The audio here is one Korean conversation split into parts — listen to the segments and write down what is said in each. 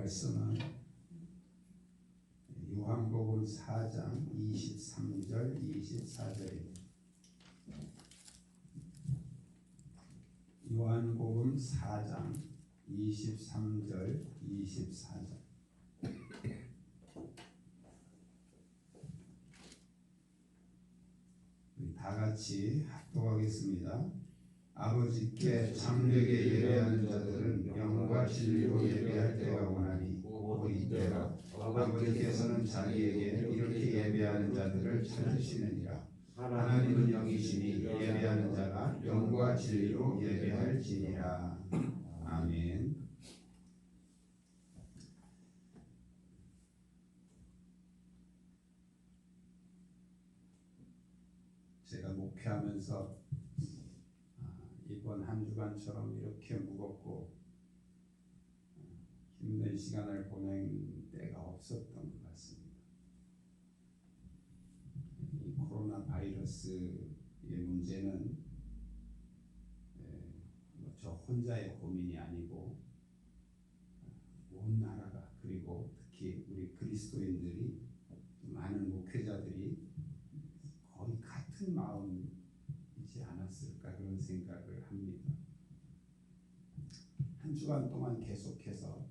말씀은 요한복음 4장 23절 24절입니다. 요한복음 4장 23절 24절. 우리 다 같이 합독하겠습니다. 아버지께 장래에 예배하는 자들은 영과 진리로 예배할 때가 오나니 곧 이때라. 아버지께서는 자기에게 이렇게 예배하는 자들을 찾으시느니라. 하나님은 영이시니 예배하는 자가 영과 진리로 예배할지니라. 아멘. 제가 목회하면서 이번 한 주간처럼 이렇게 무겁고 힘든 시간을 보낸 때가 없었던 것 같습니다. 이 코로나 바이러스의 문제는 저 혼자의 고민이 아니고 온 나라가, 그리고 특히 우리 그리스도인들이, 많은 목회자들이 거의 같은 마음이지 않았을까, 그런 생각을 합니다. 한 주간 동안 계속해서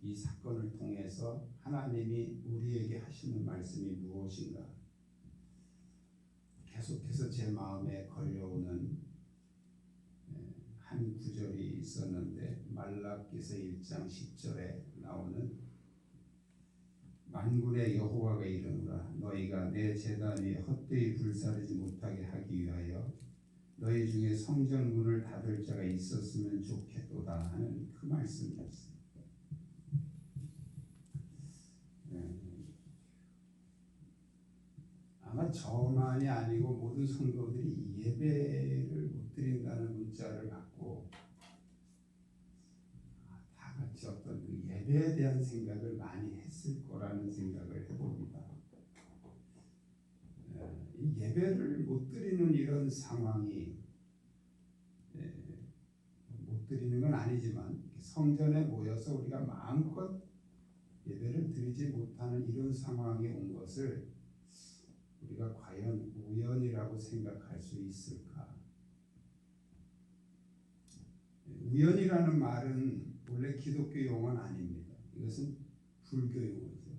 이 사건을 통해서 하나님이 우리에게 하시는 말씀이 무엇인가, 계속해서 제 마음에 걸려오는 한 구절이 있었는데, 말라기서 1장 10절에 나오는 만군의 여호와가 이르노라. 너희가 내 제단 위에 헛되이 불사르지 못하게 하기 위하여 너희 중에 성전 문을 닫을 자가 있었으면 좋겠도다 하는 그 말씀이었습니다. 아마 저만이 아니고 모든 성도들이 예배를 못 드린다는 문자를 받고 다 같이 어떤 그 예배에 대한 생각을 많이 했을 거라는 생각을 해봅니다. 이 예배를 못 드리는 이런 상황이, 못 드리는 건 아니지만 성전에 모여서 우리가 마음껏 예배를 드리지 못하는 이런 상황이 온 것을 우리가 과연 우연이라고 생각할 수 있을까? 우연이라는 말은 원래 기독교 용어는 아닙니다. 이것은 불교 용어죠.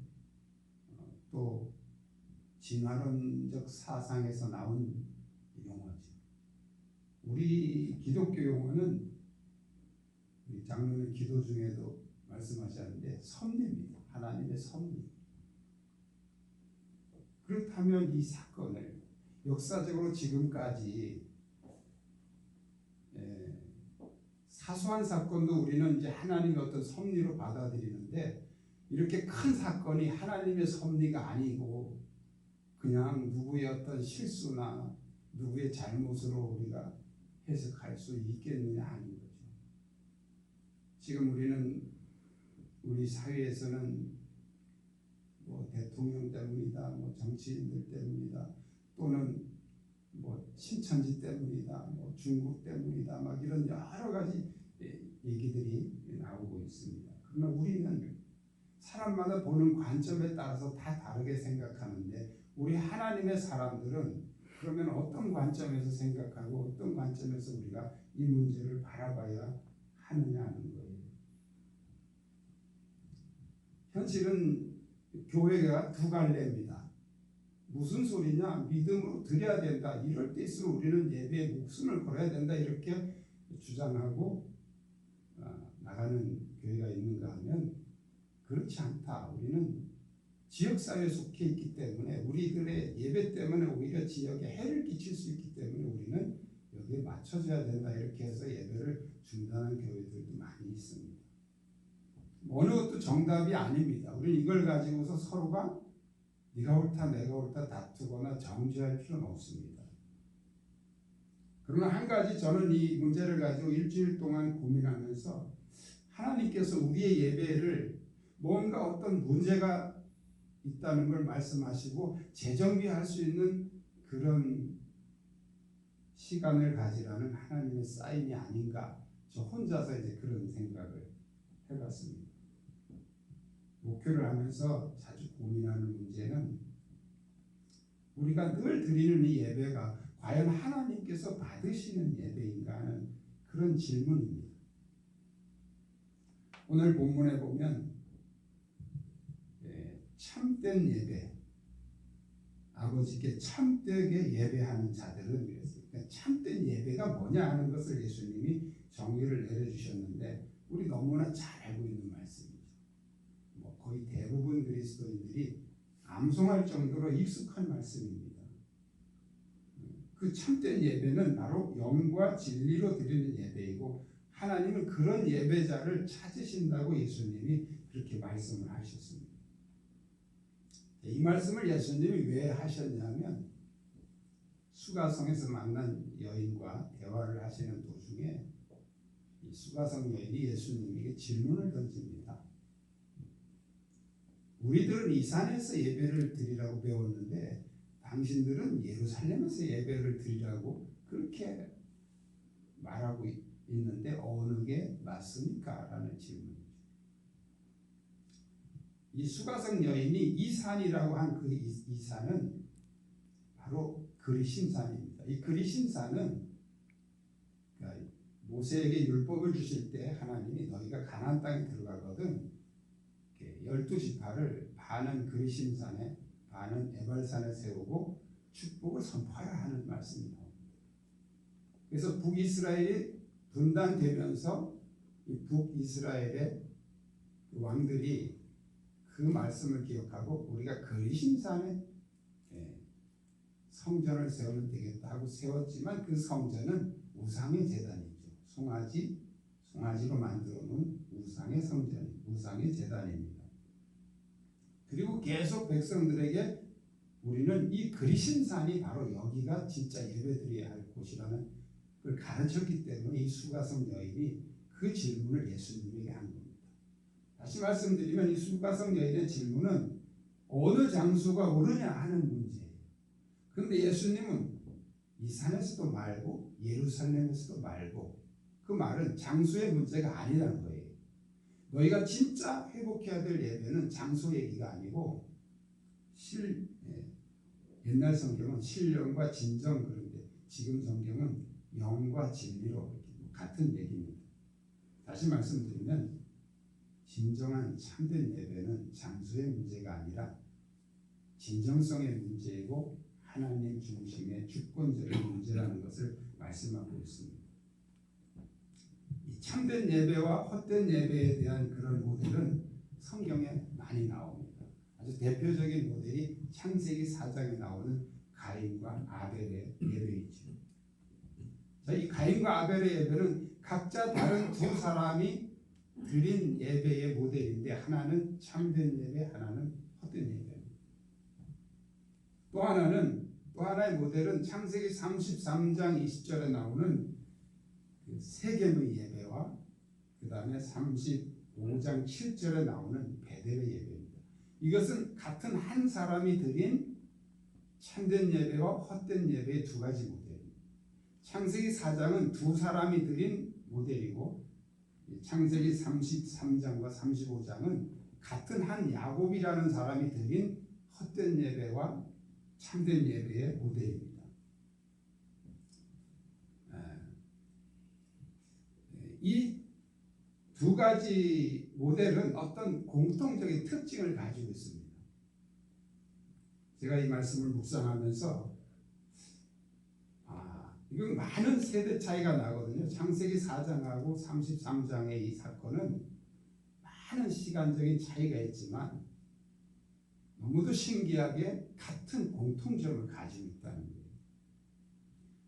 또 진화론적 사상에서 나온 용어죠. 우리 기독교 용어는, 우리 장로님 기도 중에도 말씀하셨는데, 섭리입니다. 하나님의 섭리. 그렇다면 이 사건을 역사적으로 지금까지 사소한 사건도 우리는 이제 하나님의 어떤 섭리로 받아들이는데, 이렇게 큰 사건이 하나님의 섭리가 아니고 그냥 누구의 어떤 실수나 누구의 잘못으로 우리가 해석할 수 있겠느냐 하는 거죠. 지금 우리 사회에서는 대통령 때문이다, 정치인들 때문이다, 또는 신천지 때문이다, 중국 때문이다, 막 이런 여러 가지 얘기들이 나오고 있습니다. 그러나 우리는 사람마다 보는 관점에 따라서 다 다르게 생각하는데, 우리 하나님의 사람들은 그러면 어떤 관점에서 생각하고 어떤 관점에서 우리가 이 문제를 바라봐야 하느냐 하는 거예요. 현실은 교회가 두 갈래입니다. 무슨 소리냐? 믿음으로 드려야 된다. 이럴 때일수록 우리는 예배에 목숨을 걸어야 된다. 이렇게 주장하고 나가는 교회가 있는가 하면 그렇지 않다. 우리는 지역사회에 속해 있기 때문에 우리들의 예배 때문에 오히려 지역에 해를 끼칠 수 있기 때문에 우리는 여기에 맞춰줘야 된다. 이렇게 해서 예배를 중단하는 교회들도 많이 있습니다. 어느 것도 정답이 아닙니다. 우리는 이걸 가지고서 서로가 네가 옳다 내가 옳다 다투거나 정죄할 필요는 없습니다. 그러나 한 가지, 저는 이 문제를 가지고 일주일 동안 고민하면서 하나님께서 우리의 예배를 뭔가 어떤 문제가 있다는 걸 말씀하시고 재정비할 수 있는 그런 시간을 가지라는 하나님의 사인이 아닌가, 저 혼자서 이제 그런 생각을 해봤습니다. 목회를 하면서 자주 고민하는 문제는 우리가 늘 드리는 이 예배가 과연 하나님께서 받으시는 예배인가 하는 그런 질문입니다. 오늘 본문에 보면 참된 예배, 아버지께 참되게 예배하는 자들은 그랬어요. 그러니까 참된 예배가 뭐냐 하는 것을 예수님이 정의를 내려주셨는데 우리 너무나 잘 알고 있는 말씀이죠. 거의 대부분 그리스도인들이 암송할 정도로 익숙한 말씀입니다. 그 참된 예배는 바로 영과 진리로 드리는 예배이고 하나님은 그런 예배자를 찾으신다고 예수님이 그렇게 말씀을 하셨습니다. 이 말씀을 예수님이 왜 하셨냐면 수가성에서 만난 여인과 대화를 하시는 도중에 이 수가성 여인이 예수님에게 질문을 던집니다. 우리들은 이 산에서 예배를 드리라고 배웠는데 당신들은 예루살렘에서 예배를 드리라고 그렇게 말하고 있는데 어느 게 맞습니까? 라는 질문이죠. 이 수가성 여인이 이 산이라고 한 그 이 산은 바로 그리심산입니다. 이 그리심산은 그러니까 모세에게 율법을 주실 때 하나님이 너희가 가나안 땅에 들어가거든 12지파를 반은 그리심산에 반은 에발산에 세우고 축복을 선포하라 하는 말씀이 나옵니다. 그래서 북이스라엘이 분단되면서 이 북이스라엘의 왕들이 그 말씀을 기억하고 우리가 그리심산에 성전을 세우면 되겠다 하고 세웠지만 그 성전은 우상의 제단이죠. 송아지로 만들어 놓은 우상의 성전, 우상의 제단입니다. 그리고 계속 백성들에게 우리는 이 그리심산이 바로 여기가 진짜 예배드려야 할 곳이라는 걸 가르쳤기 때문에 이 수가성 여인이 그 질문을 예수님에게 한 겁니다. 다시 말씀드리면 이 수가성 여인의 질문은 어느 장소가 옳으냐 하는 문제예요. 그런데 예수님은 이 산에서도 말고 예루살렘에서도 말고 그 말은 장소의 문제가 아니라는 거예요. 너희가 진짜 회복해야 될 예배는 장소 얘기가 아니고 옛날 성경은 신령과 진정 그런데 지금 성경은 영과 진리로 같은 얘기입니다. 다시 말씀드리면 진정한 참된 예배는 장소의 문제가 아니라 진정성의 문제이고 하나님 중심의 주권적인 문제라는 것을 말씀하고 있습니다. 이 참된 예배와 헛된 예배에 대한 그런 모델은 성경에 많이 나옵니다. 아주 대표적인 모델이 창세기 4장에 나오는 가인과 아벨의 예배이죠. 이 가인과 아벨의 예배는 각자 다른 두 사람이 드린 예배의 모델인데 하나는 참된 예배, 하나는 헛된 예배입니다. 또 하나의 모델은 창세기 33장 20절에 나오는 그 세겜의 예배와 그 다음에 35장 7절에 나오는 베델의 예배입니다. 이것은 같은 한 사람이 드린 참된 예배와 헛된 예배의 두 가지 모델입니다. 창세기 4장은 두 사람이 드린 모델이고 창세기 33장과 35장은 같은 한 야곱이라는 사람이 드린 헛된 예배와 참된 예배의 모델입니다. 이 두 가지 모델은 어떤 공통적인 특징을 가지고 있습니다. 제가 이 말씀을 묵상하면서 이건 많은 세대 차이가 나거든요. 창세기 4장하고 33장의 이 사건은 많은 시간적인 차이가 있지만 너무도 신기하게 같은 공통점을 가지고 있다는 거예요.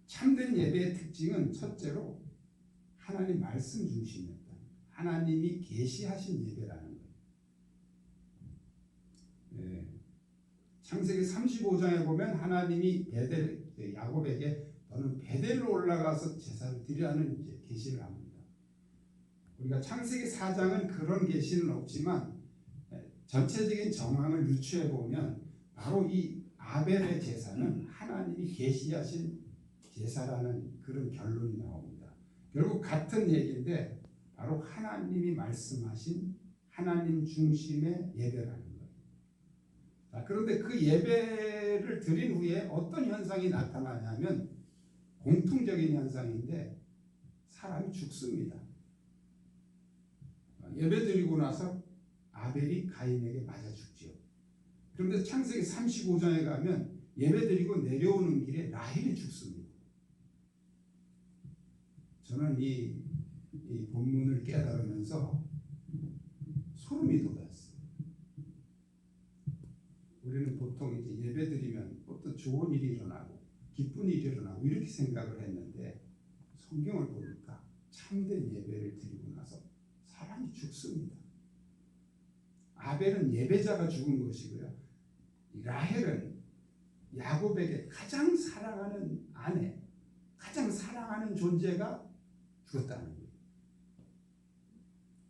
참된 예배의 특징은 첫째로 하나님 말씀 중심이었다. 하나님이 계시하신 예배라는 거예요. 창세기 35장에 보면 하나님이 야곱에게 너는 베델로 올라가서 제사를 드리라는 계시를 합니다. 우리가 창세기 4장은 그런 계시는 없지만 전체적인 정황을 유추해 보면 바로 이 아벨의 제사는 하나님이 계시하신 제사라는 그런 결론이 나옵니다. 결국 같은 얘기인데 바로 하나님이 말씀하신 하나님 중심의 예배라는 거예요. 자, 그런데 그 예배를 드린 후에 어떤 현상이 나타나냐면 공통적인 현상인데 사람이 죽습니다. 예배 드리고 나서 아벨이 가인에게 맞아 죽지요. 그런데 창세기 35장에 가면 예배 드리고 내려오는 길에 라헬이 죽습니다. 저는 이 본문을 깨달으면서 소름이 돋았어요. 우리는 보통 이제 예배 드리면 어떤 좋은 일이 일어나고 기쁜 일이 일어나고 이렇게 생각을 했는데 성경을 보니까 참된 예배를 드리고 나서 사람이 죽습니다. 아벨은 예배자가 죽은 것이고요. 라헬은 야곱에게 가장 사랑하는 아내, 가장 사랑하는 존재가 죽었다는 거예요.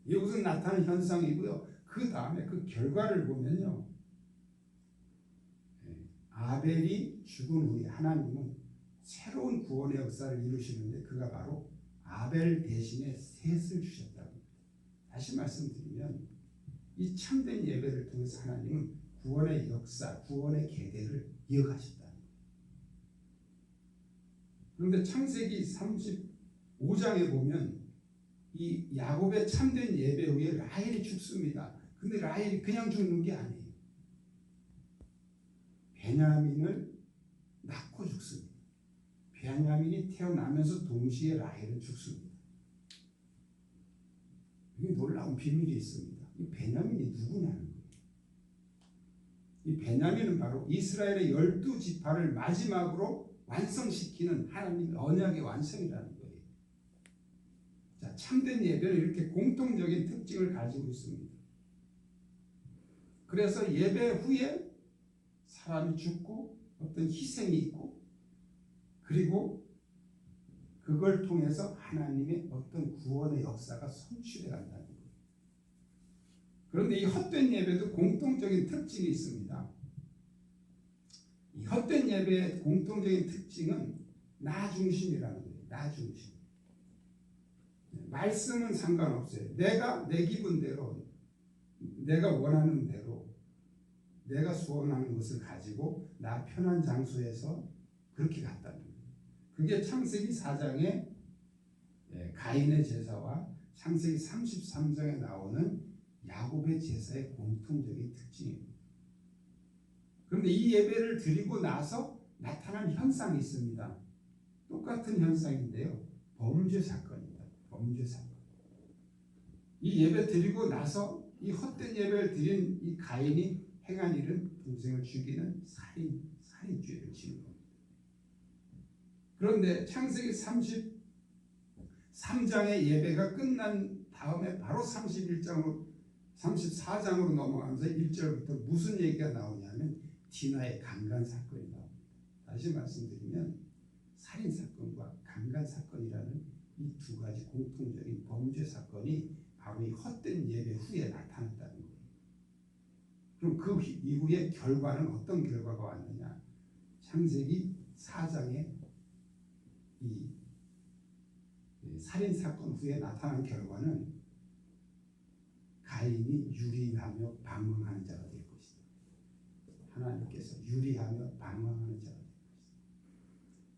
이것은 나타나는 현상이고요. 그 다음에 그 결과를 보면요. 아벨이 죽은 후에 하나님은 새로운 구원의 역사를 이루시는데 그가 바로 아벨 대신에 셋을 주셨다고 합니다. 다시 말씀드리면 이 참된 예배를 통해서 하나님은 구원의 역사, 구원의 계대를 이어가셨다는 거예요. 그런데 창세기 35장에 보면 이 야곱의 참된 예배 후에 라헬이 죽습니다. 근데 라헬이 그냥 죽는 게 아니에요. 베냐민을 낳고 죽습니다. 베냐민이 태어나면서 동시에 라헬은 죽습니다. 여기 놀라운 비밀이 있습니다. 이 베냐민이 누구냐는 거예요. 이 베냐민은 바로 이스라엘의 12지파를 마지막으로 완성시키는 하나님의 언약의 완성이라는 거예요. 자, 참된 예배는 이렇게 공통적인 특징을 가지고 있습니다. 그래서 예배 후에 사람이 죽고 어떤 희생이 있고 그리고 그걸 통해서 하나님의 어떤 구원의 역사가 성취되어 간다는 거예요. 그런데 이 헛된 예배도 공통적인 특징이 있습니다. 이 헛된 예배의 공통적인 특징은 나 중심이라는 거예요. 나 중심. 말씀은 상관없어요. 내가 내 기분대로 내가 원하는 대로 내가 소원하는 것을 가지고 나 편한 장소에서 그렇게 갔다는 거예요. 그게 창세기 4장의 가인의 제사와 창세기 33장에 나오는 야곱의 제사의 공통적인 특징입니다. 그런데 이 예배를 드리고 나서 나타난 현상이 있습니다. 똑같은 현상인데요. 범죄 사건입니다. 범죄 사건. 이 예배 드리고 나서 이 헛된 예배를 드린 이 가인이 행한 일은 동생을 죽이는 살인죄를 지은 겁니다. 그런데 창세기 33장의 예배가 끝난 다음에 바로 34장으로 넘어가면서 1절부터 무슨 얘기가 나오냐면 디나의 강간 사건이 나옵니다. 다시 말씀드리면 살인사건과 강간사건이라는 이 두 가지 공통적인 범죄 사건이 바로 이 헛된 예배 후에 나타났다는 거예요. 그럼 그 이후에 결과는 어떤 결과가 왔느냐? 창세기 4장의 이 살인사건 후에 나타난 결과는 가인이 유리하며 방황하는 자가 될 것이다. 하나님께서 유리하며 방황하는 자가 될 것이다.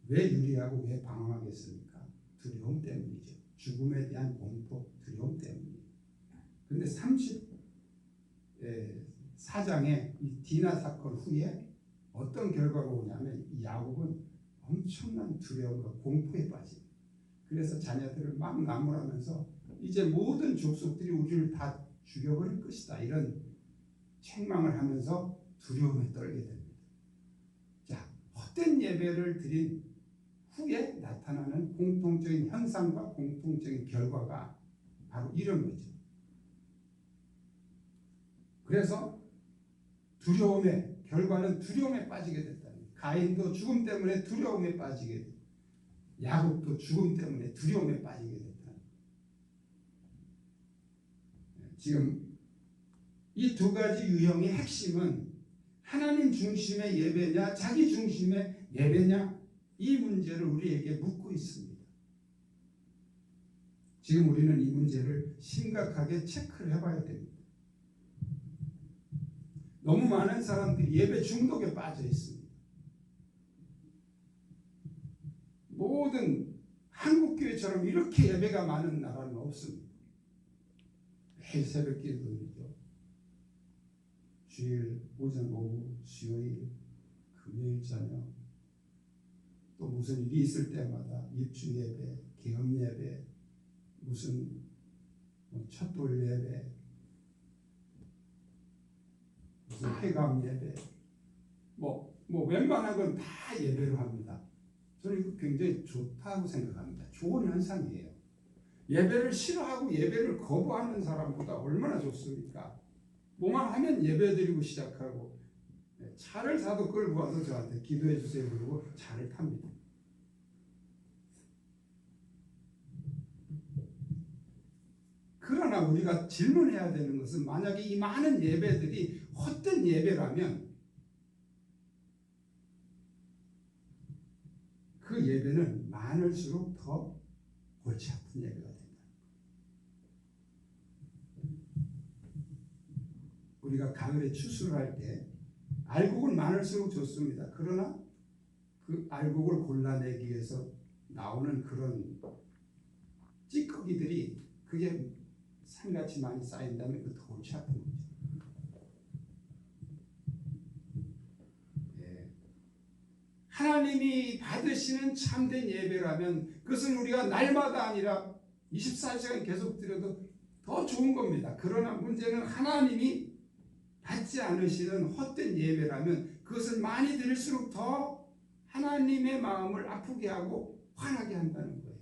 왜 유리하고 왜 방황하겠습니까? 두려움 때문이죠. 죽음에 대한 공포, 두려움 때문이에요. 그런데 34장의 이 디나 사건 후에 어떤 결과가 오냐면 이 야곱은 엄청난 두려움과 공포에 빠집니다. 그래서 자녀들을 막 나무라면서 이제 모든 족속들이 우리를 다 죽여버릴 것이다. 이런 책망을 하면서 두려움에 떨게 됩니다. 자, 헛된 예배를 드린 후에 나타나는 공통적인 현상과 공통적인 결과가 바로 이런 거죠. 그래서 두려움의 결과는 두려움에 빠지게 됐다는 거예요. 가인도 죽음 때문에 두려움에 빠지게 됐고 야곱도 죽음 때문에 두려움에 빠지게 됐다는 거예요. 지금 이 두 가지 유형의 핵심은 하나님 중심의 예배냐 자기 중심의 예배냐 이 문제를 우리에게 묻고 있습니다. 지금 우리는 이 문제를 심각하게 체크를 해봐야 됩니다. 너무 많은 사람들이 예배 중독에 빠져 있습니다. 모든 한국교회처럼 이렇게 예배가 많은 나라는 없습니다. 매일 새벽 기도드리죠. 주일 오전 오후, 수요일, 금요일 저녁, 또 무슨 일이 있을 때마다 입주 예배, 개업 예배, 무슨 첫돌 예배, 무슨 회감 예배, 뭐 웬만한 건 다 예배로 합니다. 저는 이거 굉장히 좋다고 생각합니다. 좋은 현상이에요. 예배를 싫어하고 예배를 거부하는 사람보다 얼마나 좋습니까? 뭐만 하면 예배 드리고 시작하고, 차를 사도 끌고 와서 저한테 기도해 주세요 그러고 차를 탑니다. 그러나 우리가 질문해야 되는 것은, 만약에 이 많은 예배들이 헛된 예배라면 그 예배는 많을수록 더 골치 아픈 예배가 된다. 우리가 가을에 추수를 할 때 알곡은 많을수록 좋습니다. 그러나 그 알곡을 골라내기 위해서 나오는 그런 찌꺼기들이 그게 산같이 많이 쌓인다면 그 더 골치 아픈 거죠. 하나님이 받으시는 참된 예배라면 그것은 우리가 날마다 아니라 24시간 계속 드려도 더 좋은 겁니다. 그러나 문제는 하나님이 받지 않으시는 헛된 예배라면 그것을 많이 드릴수록 더 하나님의 마음을 아프게 하고 화나게 한다는 거예요.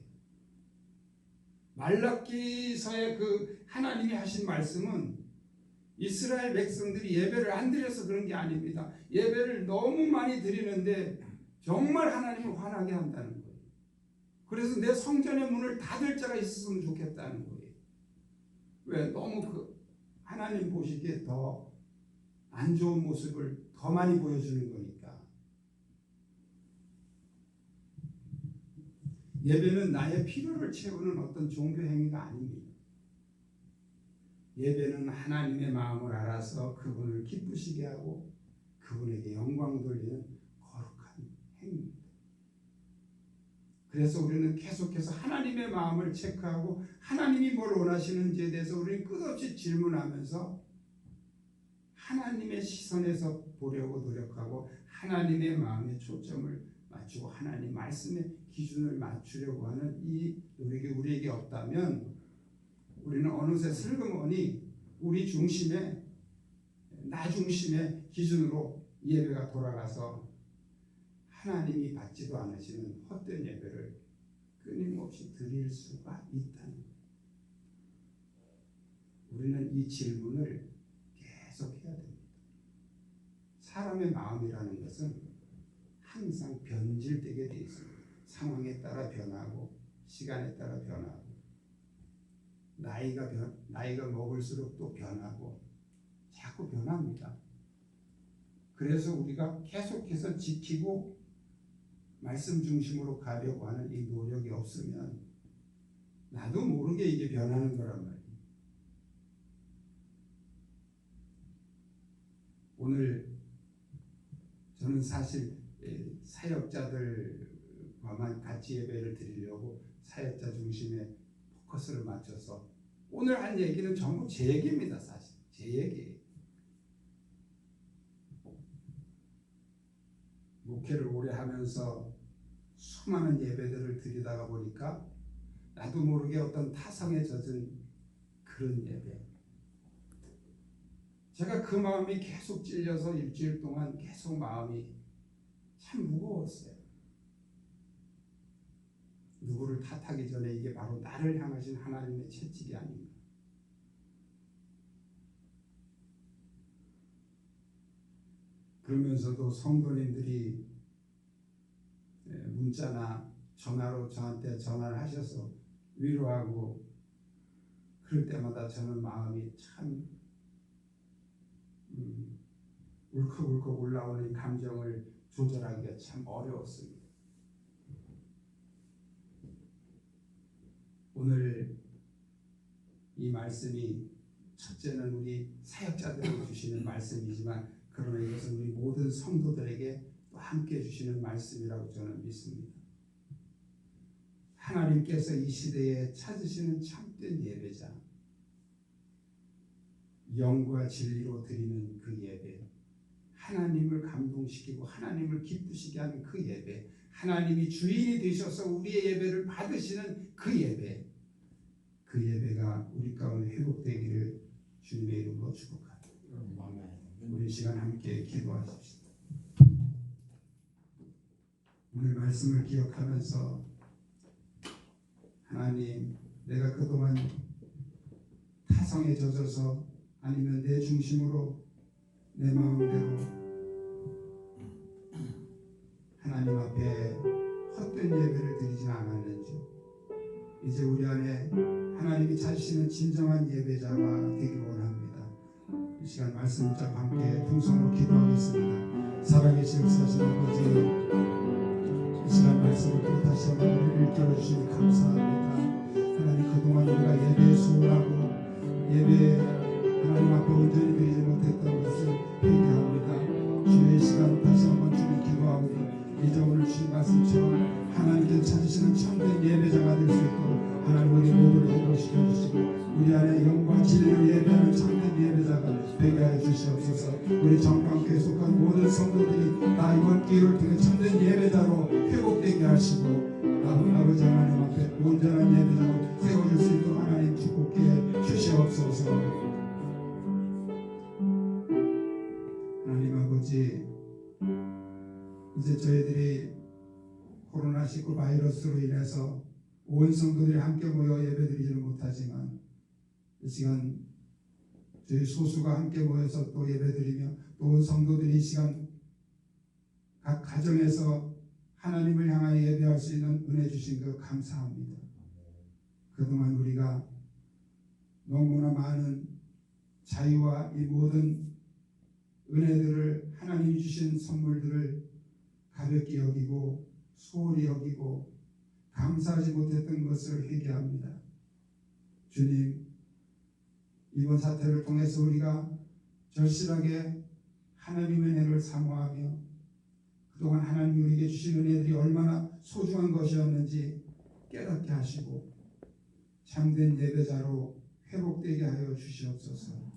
말라기서의 그 하나님이 하신 말씀은 이스라엘 백성들이 예배를 안 드려서 그런 게 아닙니다. 예배를 너무 많이 드리는데 정말 하나님을 화나게 한다는 거예요. 그래서 내 성전의 문을 닫을 자가 있었으면 좋겠다는 거예요. 왜? 너무 그 하나님 보시기에 더 안 좋은 모습을 더 많이 보여주는 거니까. 예배는 나의 필요를 채우는 어떤 종교 행위가 아닙니다. 예배는 하나님의 마음을 알아서 그분을 기쁘시게 하고 그분에게 영광 돌리는 거룩한 행위입니다. 그래서 우리는 계속해서 하나님의 마음을 체크하고 하나님이 뭘 원하시는지에 대해서 우리는 끝없이 질문하면서 하나님의 시선에서 보려고 노력하고 하나님의 마음에 초점을 맞추고 하나님 말씀의 기준을 맞추려고 하는 이 노력이 우리에게 없다면 우리는 어느새 슬그머니 우리 중심의 나 중심의 기준으로 예배가 돌아가서 하나님이 받지도 않으시는 헛된 예배를 끊임없이 드릴 수가 있다는 거예요. 우리는 이 질문을 계속해야 됩니다. 사람의 마음이라는 것은 항상 변질되게 되어 있습니다. 상황에 따라 변하고 시간에 따라 변하고 나이가 먹을수록 또 변하고 자꾸 변합니다. 그래서 우리가 계속해서 지키고 말씀 중심으로 가려고 하는 이 노력이 없으면 나도 모르게 이게 변하는 거란 말이에요. 오늘 저는 사실 사역자들과만 같이 예배를 드리려고 사역자 중심의 포커스를 맞춰서 오늘 한 얘기는 전부 제 얘기입니다. 사실 제 얘기예요. 목회를 오래 하면서 수많은 예배들을 드리다가 보니까 나도 모르게 어떤 타성에 젖은 그런 예배, 제가 그 마음이 계속 찔려서 일주일 동안 계속 마음이 참 무거웠어요. 누구를 탓하기 전에 이게 바로 나를 향하신 하나님의 채찍이 아닌가. 그러면서도 성도님들이 문자나 전화로 저한테 전화를 하셔서 위로하고 그럴 때마다 저는 마음이 참 울컥울컥 올라오는 감정을 조절하기가 참 어려웠습니다. 오늘 이 말씀이 첫째는 우리 사역자들에게 주시는 말씀이지만 그러나 이것은 우리 모든 성도들에게 또 함께 주시는 말씀이라고 저는 믿습니다. 하나님께서 이 시대에 찾으시는 참된 예배자, 영과 진리로 드리는 그 예배, 하나님을 감동시키고 하나님을 기쁘시게 하는 그 예배, 하나님이 주인이 되셔서 우리의 예배를 받으시는 그 예배, 그 예배가 우리 가운데 회복되기를 주님의 이름으로 축복합니다. 우리 시간 함께 기도하십시다. 오늘 말씀을 기억하면서 하나님, 내가 그동안 타성에 젖어서 아니면 내 중심으로 내 마음대로 하나님 앞에 헛된 예배를 드리지 않았는지 이제 우리 안에 하나님이 찾으시는 진정한 예배자가 되기를 원합니다. 이 시간 말씀 붙잡고 함께 통성으로 기도하겠습니다. 살아계신 역사하신 아버지, 이 시간 말씀을 또 다시 한번 우리를 들어주시니 감사합니다. 하나님, 그동안 우리가 예배에 소홀하고 예배에 하나님 앞에 온전히 드리지 못했던 것을 회개합니다. 주의 시간 다시 한번 주님 기도하오니 이제 오늘 주신 말씀처럼 하나님께서 찾으시는 참된 예배자가 될 수 있도록 하나님 우리 모두를 회복시켜 주시고 우리 안에 영과 진리로 예배하는 참된 예배자가 되게 하여 주시옵소서. 우리 정방교에 속한 모든 성도들이 다 이번 기회를 통해 참된 예배자로 회복되게 하시고 아버지 하나님 앞에 온전한 예배자로 세워줄 수 있도록 하나님 축복해 주시옵소서. 하나님 아버지, 이제 저희들이 코로나19 바이러스로 인해서 온 성도들이 함께 모여 예배드리지는 못하지만 이 시간 저희 소수가 함께 모여서 또 예배드리며 또 온 성도들이 이 시간 각 가정에서 하나님을 향하여 예배할 수 있는 은혜 주신 것 감사합니다. 그동안 우리가 너무나 많은 자유와 이 모든 은혜들을 하나님이 주신 선물들을 가볍게 여기고 소홀히 여기고 감사하지 못했던 것을 회개합니다. 주님, 이번 사태를 통해서 우리가 절실하게 하나님의 은혜를 사모하며 그동안 하나님이 우리에게 주신 은혜들이 얼마나 소중한 것이었는지 깨닫게 하시고 참된 예배자로 회복되게 하여 주시옵소서.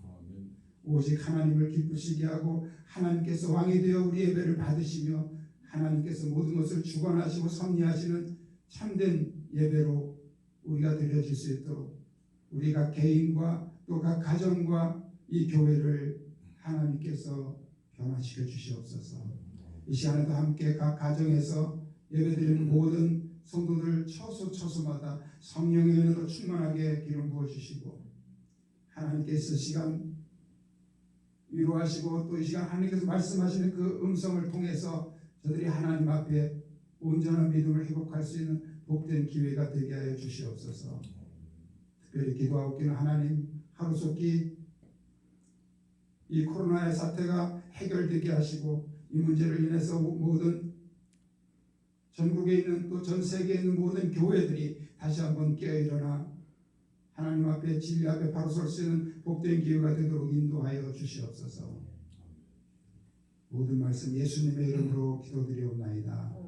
오직 하나님을 기쁘시게 하고 하나님께서 왕이 되어 우리 예배를 받으시며 하나님께서 모든 것을 주관하시고 섭리하시는 참된 예배로 우리가 드려질 수 있도록 우리 각 개인과 또 각 가정과 이 교회를 하나님께서 변화시켜 주시옵소서. 이 시간에도 함께 각 가정에서 예배드리는 모든 성도들 처소마다 성령의 은혜로 충만하게 기름 부어주시고 하나님께서 시간 위로하시고 또 이 시간 하나님께서 말씀하시는 그 음성을 통해서 저들이 하나님 앞에 온전한 믿음을 회복할 수 있는 복된 기회가 되게 하여 주시옵소서. 특별히 기도하옵기는 하나님, 하루속히 이 코로나의 사태가 해결되게 하시고 이 문제를 인해서 모든 전국에 있는 또 전 세계에 있는 모든 교회들이 다시 한번 깨어일어나 하나님 앞에 진리 앞에 바로 설 수 있는 복된 기회가 되도록 인도하여 주시옵소서. 모든 말씀 예수님의 이름으로 기도드리옵나이다.